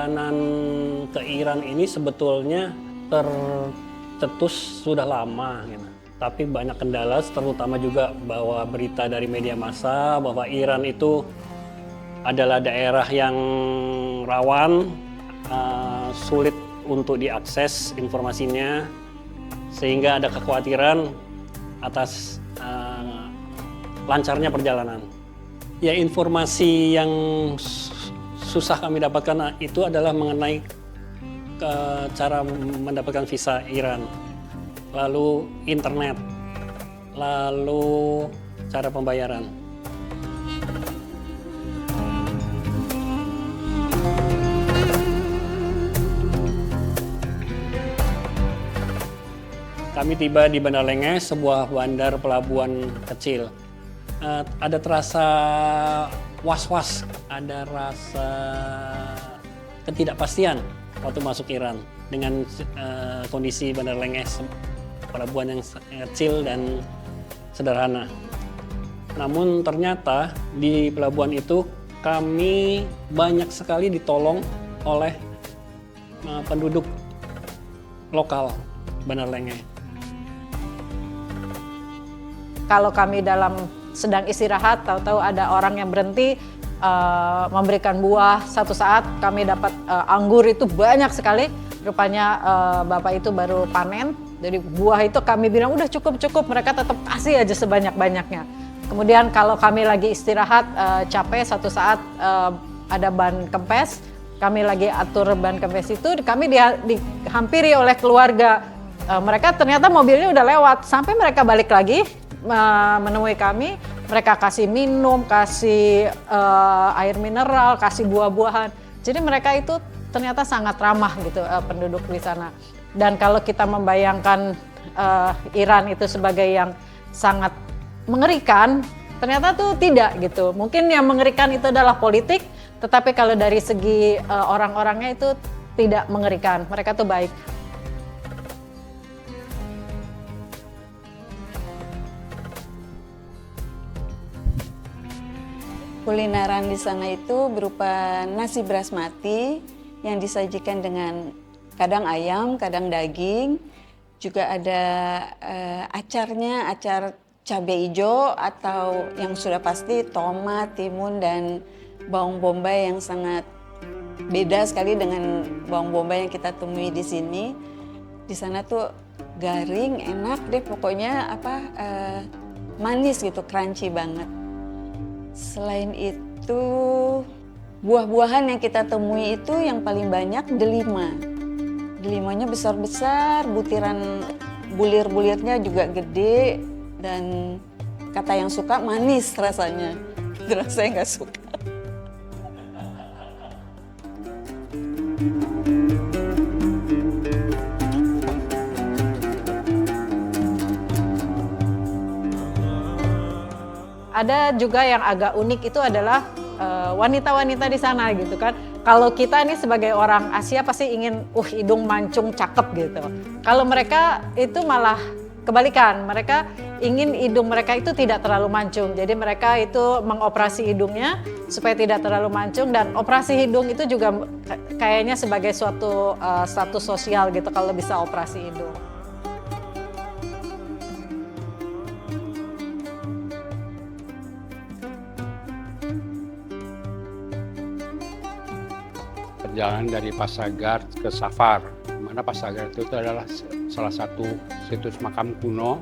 perjalanan ke Iran ini sebetulnya tercetus sudah lama gitu. Tapi banyak kendala, terutama juga bahwa berita dari media massa bahwa Iran itu adalah daerah yang rawan, sulit untuk diakses informasinya, sehingga ada kekhawatiran atas lancarnya perjalanan. Ya, informasi yang susah kami dapatkan itu adalah mengenai cara mendapatkan visa Iran, lalu internet, lalu cara pembayaran. Kami tiba di Bandar Lengeh, sebuah bandar pelabuhan kecil. Ada terasa was-was, ada rasa ketidakpastian waktu masuk Iran dengan kondisi Bandar Lengeh, pelabuhan yang kecil dan sederhana. Namun ternyata di pelabuhan itu kami banyak sekali ditolong oleh penduduk lokal Bandar Lengeh. Kalau kami sedang istirahat, tahu-tahu ada orang yang berhenti memberikan buah. Satu saat kami dapat anggur itu banyak sekali. Rupanya bapak itu baru panen. Jadi buah itu kami bilang udah cukup. Mereka tetap kasih aja sebanyak-banyaknya. Kemudian kalau kami lagi istirahat capek, satu saat ada ban kempes. Kami lagi atur ban kempes itu, kami dihampiri oleh keluarga. Mereka ternyata mobilnya udah lewat. Sampai mereka balik lagi menemui kami, mereka kasih minum, kasih air mineral, kasih buah-buahan. Jadi mereka itu ternyata sangat ramah gitu penduduk di sana. Dan kalau kita membayangkan Iran itu sebagai yang sangat mengerikan, ternyata tuh tidak gitu. Mungkin yang mengerikan itu adalah politik, tetapi kalau dari segi orang-orangnya itu tidak mengerikan. Mereka tuh baik. Kulineran di sana itu berupa nasi basmati yang disajikan dengan kadang ayam, kadang daging. Juga ada acarnya, acar cabai hijau atau yang sudah pasti tomat, timun, dan bawang bombay yang sangat beda sekali dengan bawang bombay yang kita temui di sini. Di sana tuh garing, enak deh pokoknya manis gitu, crunchy banget. Selain itu, buah-buahan yang kita temui itu yang paling banyak delima. Delimanya besar-besar, butiran bulir-bulirnya juga gede, dan kata yang suka manis rasanya. Terus saya nggak suka. Ada juga yang agak unik itu adalah wanita-wanita di sana gitu kan. Kalau kita ini sebagai orang Asia pasti ingin hidung mancung cakep gitu. Kalau mereka itu malah kebalikan, mereka ingin hidung mereka itu tidak terlalu mancung. Jadi mereka itu mengoperasi hidungnya supaya tidak terlalu mancung, dan operasi hidung itu juga kayaknya sebagai suatu status sosial gitu kalau bisa operasi hidung. Perjalanan dari Pasargar ke Safar, di mana Pasargar itu adalah salah satu situs makam kuno,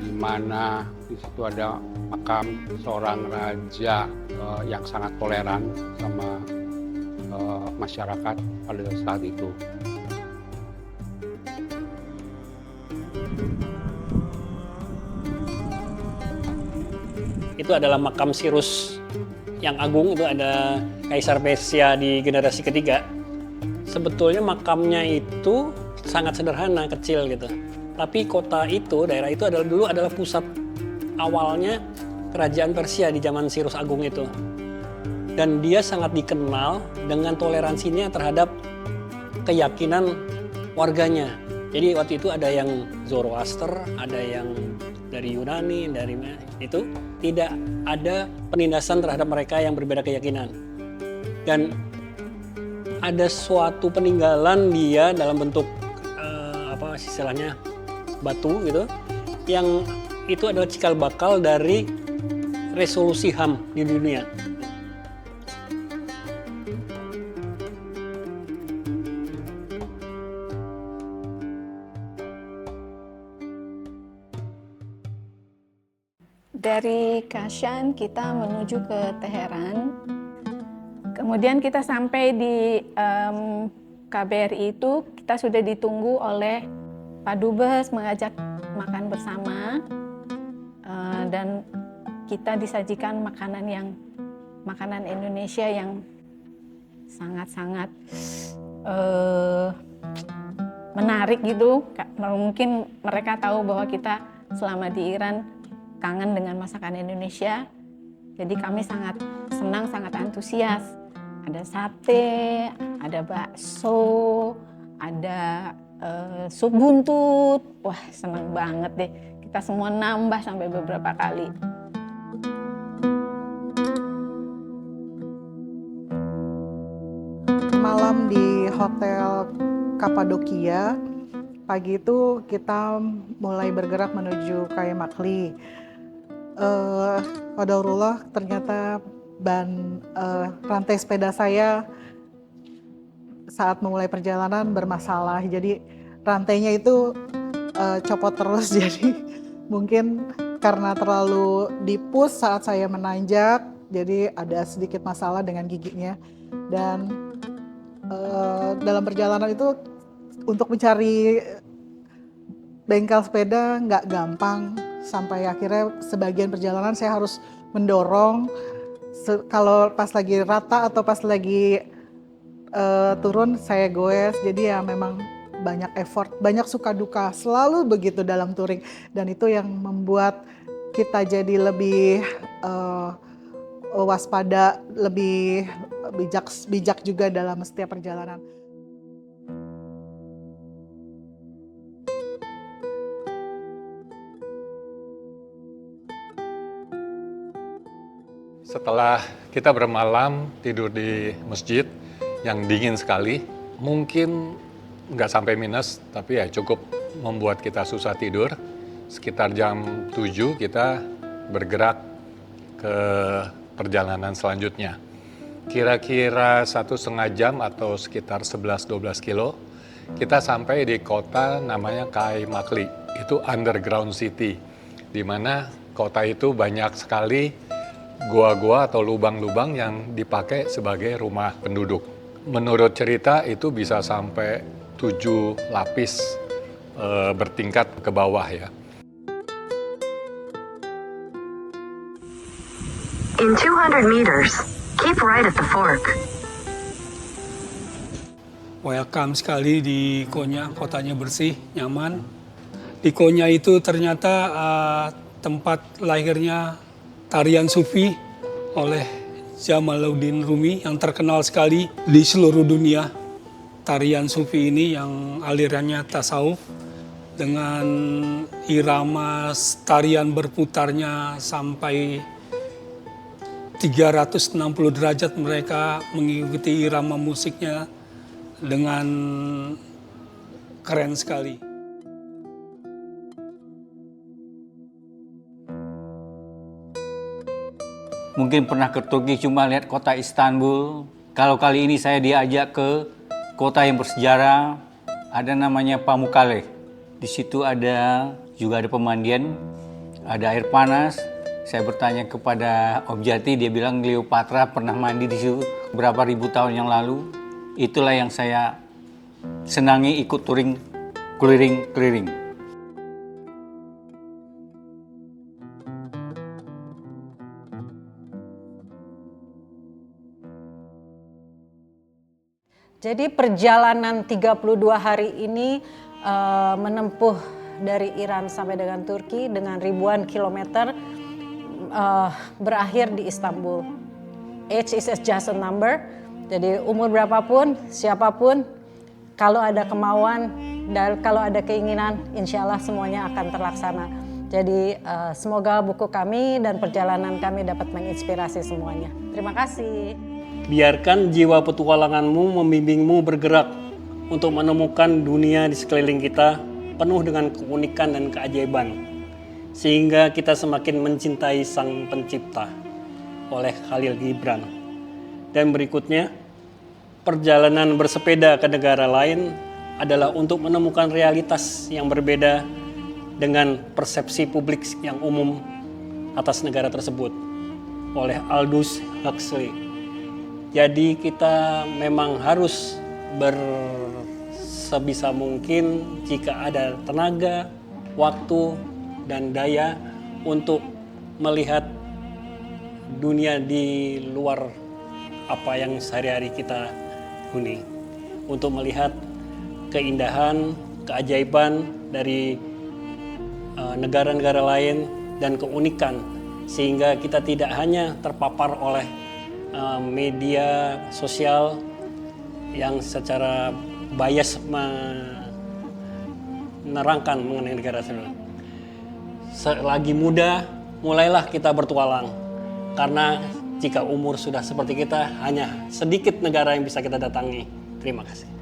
di mana di situ ada makam seorang raja yang sangat toleran sama masyarakat pada saat itu. Itu adalah makam Cyrus yang agung, itu ada Kaisar Persia di generasi ketiga. Sebetulnya makamnya itu sangat sederhana, kecil gitu. Tapi kota itu, daerah itu dulu adalah pusat awalnya kerajaan Persia di zaman Cyrus Agung itu. Dan dia sangat dikenal dengan toleransinya terhadap keyakinan warganya. Jadi waktu itu ada yang Zoroaster, ada yang dari Yunani, itu tidak ada penindasan terhadap mereka yang berbeda keyakinan. Dan ada suatu peninggalan dia dalam bentuk apa istilahnya batu gitu, yang itu adalah cikal bakal dari resolusi HAM di dunia. Dari Kashan kita menuju ke Teheran. Kemudian kita sampai di KBRI itu, kita sudah ditunggu oleh Pak Dubes mengajak makan bersama, dan kita disajikan makanan Indonesia yang sangat-sangat menarik gitu. Mungkin mereka tahu bahwa kita selama di Iran kangen dengan masakan Indonesia, jadi kami sangat senang, sangat antusias. Ada sate, ada bakso, ada sup buntut. Wah, senang banget deh. Kita semua nambah sampai beberapa kali. Malam di Hotel Kapadokia, pagi itu kita mulai bergerak menuju Kaymakli. Qadarullah, ternyata ban rantai sepeda saya saat memulai perjalanan bermasalah, jadi rantainya itu copot terus. Jadi mungkin karena terlalu di-push saat saya menanjak, jadi ada sedikit masalah dengan giginya. Dan dalam perjalanan itu untuk mencari bengkel sepeda nggak gampang, sampai akhirnya sebagian perjalanan saya harus mendorong. Kalau pas lagi rata atau pas lagi turun saya goes. Jadi ya memang banyak effort, banyak suka duka, selalu begitu dalam touring. Dan itu yang membuat kita jadi lebih waspada, lebih bijak juga dalam setiap perjalanan. Setelah kita bermalam tidur di masjid yang dingin sekali, mungkin nggak sampai minus, tapi ya cukup membuat kita susah tidur. Sekitar jam 7 kita bergerak ke perjalanan selanjutnya. Kira-kira 1,5 jam atau sekitar 11-12 kilo, kita sampai di kota namanya Kaymakli. Itu underground city, di mana kota itu banyak sekali gua-gua atau lubang-lubang yang dipakai sebagai rumah penduduk. Menurut cerita itu bisa sampai 7 lapis bertingkat ke bawah ya. In 200 meters, keep right at the fork. Welcome sekali di Konya, kotanya bersih, nyaman. Di Konya itu ternyata tempat lahirnya tarian Sufi oleh Jamaluddin Rumi yang terkenal sekali di seluruh dunia. Tarian Sufi ini yang alirannya tasawuf dengan irama tarian berputarnya sampai 360 derajat, mereka mengikuti irama musiknya dengan keren sekali. Mungkin pernah ke Turki cuma lihat kota Istanbul. Kalau kali ini saya diajak ke kota yang bersejarah, ada namanya Pamukkale. Di situ juga ada pemandian, ada air panas. Saya bertanya kepada Objati, dia bilang Cleopatra pernah mandi di situ berapa ribu tahun yang lalu. Itulah yang saya senangi, ikut touring keliling-keliling. Jadi perjalanan 32 hari ini menempuh dari Iran sampai dengan Turki dengan ribuan kilometer, berakhir di Istanbul. Age is just a number, jadi umur berapapun, siapapun, kalau ada kemauan dan kalau ada keinginan, insya Allah semuanya akan terlaksana. Jadi semoga buku kami dan perjalanan kami dapat menginspirasi semuanya. Terima kasih. Biarkan jiwa petualanganmu membimbingmu bergerak untuk menemukan dunia di sekeliling kita penuh dengan keunikan dan keajaiban, sehingga kita semakin mencintai Sang Pencipta. Oleh Khalil Gibran. Dan berikutnya, perjalanan bersepeda ke negara lain adalah untuk menemukan realitas yang berbeda dengan persepsi publik yang umum atas negara tersebut. Oleh Aldous Huxley. Jadi kita memang harus sebisa mungkin jika ada tenaga, waktu, dan daya untuk melihat dunia di luar apa yang sehari-hari kita huni. Untuk melihat keindahan, keajaiban dari negara-negara lain dan keunikan, sehingga kita tidak hanya terpapar oleh media sosial yang secara bias menerangkan mengenai negara tersebut. Selagi muda, mulailah kita bertualang. Karena jika umur sudah seperti kita, hanya sedikit negara yang bisa kita datangi. Terima kasih.